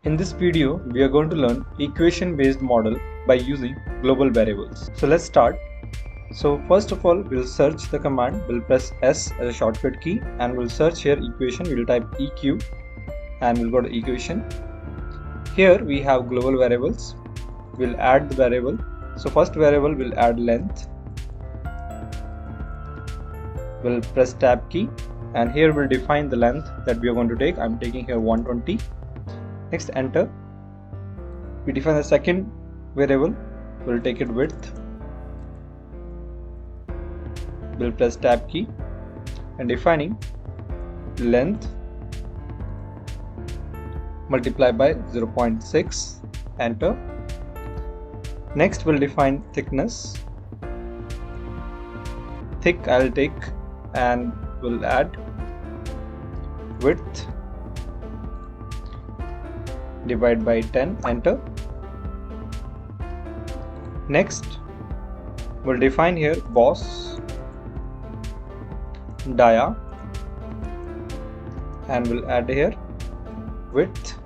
In this video, we are going to learn equation-based model by using global variables. So let's start. So first of all, we'll search the command. We'll press S as a shortcut key and we'll search here equation. We'll type EQ and we'll go to equation. Here we have global variables. We'll add the variable. So first variable will add length. We'll press tab key and here we'll define the length that we are going to take. I'm taking here 120. Next, enter. We define the second variable. We'll take it width. We'll press tab key and defining length multiply by 0.6. Enter. Next, we'll define thickness. Thick I'll take and we'll add width divide by 10. Enter. Next, we'll define here boss dia and we'll add here width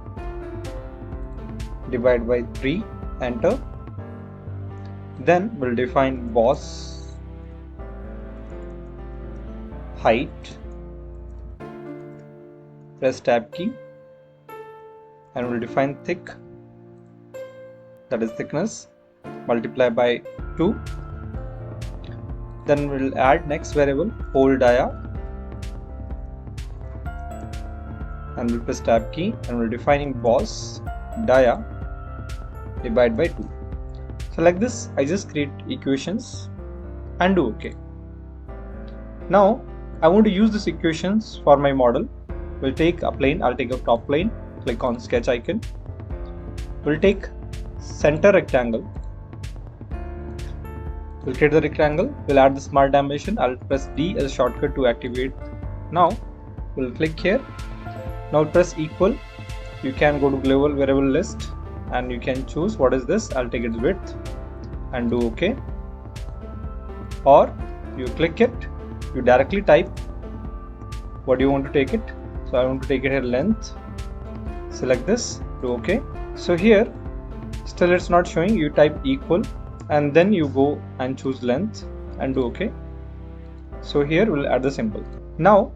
divide by 3. Enter. Then we'll define boss height. Press tab key and we'll define thick, that is thickness, multiply by 2. Then we'll add next variable hole dia and we'll press tab key and we're defining boss dia divide by 2. So like this, I just create equations and do OK. Now I want to use these equations for my model. We'll take a plane. I'll take a top plane. Click on sketch icon. We'll take center rectangle. We'll create the rectangle. We'll add the smart dimension. I'll press D as a shortcut to activate. Now we'll click here. Now press equal. You can go to global variable list and you can choose what is this. I'll take its width and do OK. Or you click it. You directly type what do you want to take it. So I want to take it here length. Select this, do OK. So here still it's not showing. You type equal and then you go and choose length and do OK. So here we'll add the symbol. Now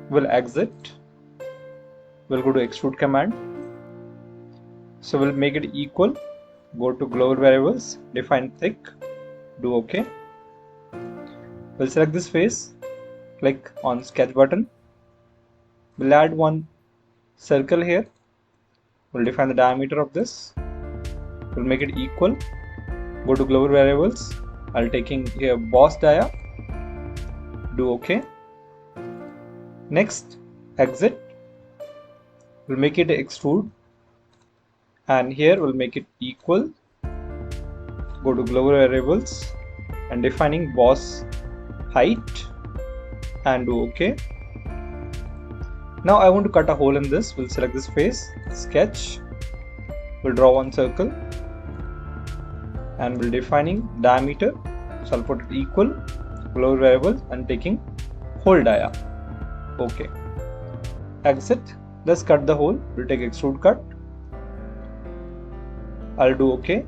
we'll exit. We'll go to extrude command. So we'll make it equal. Go to global variables, define thick, do OK. We'll select this face, click on sketch button. We'll add one circle here. We'll define the diameter of this. We'll make it equal. Go to global variables. I'll taking here boss dia. Do OK. Next, exit. We'll make it extrude. And here we'll make it equal. Go to global variables and defining boss height and do OK. Now I want to cut a hole in this. We'll select this face, sketch. We'll draw one circle and we'll defining diameter. So I'll put it equal, global variable and taking hole dia. OK. Exit. Let's cut the hole. We'll take extrude cut. I'll do OK.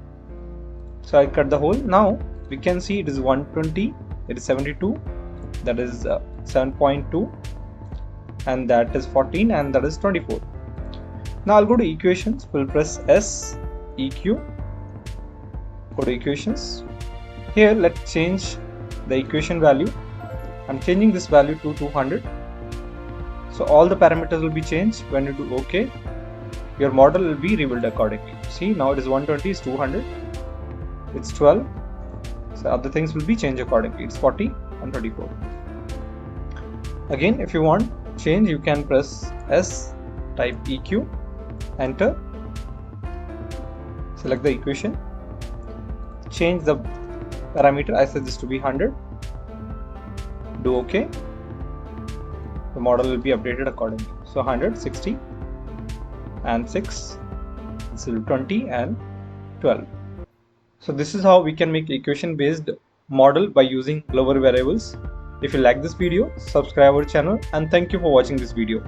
So I cut the hole. Now we can see it is 120. It is 72. That is 7.2. And that is 14 and that is 24. Now I'll go to equations. We'll press S, EQ. Go to equations. Here let's change the equation value. I'm changing this value to 200. So all the parameters will be changed. When you do OK, your model will be rebuilt accordingly. See, now it is 120, it's 200, it's 12. So other things will be changed accordingly. It's 40 and 34. Again, if you want change, you can press S, type EQ, enter, select the equation, change the parameter. I set this to be 100, do OK. The model will be updated accordingly. So 100, 60 and 6, this will 20 and 12. So this is how we can make equation based model by using global variables. If you like this video, subscribe our channel and thank you for watching this video.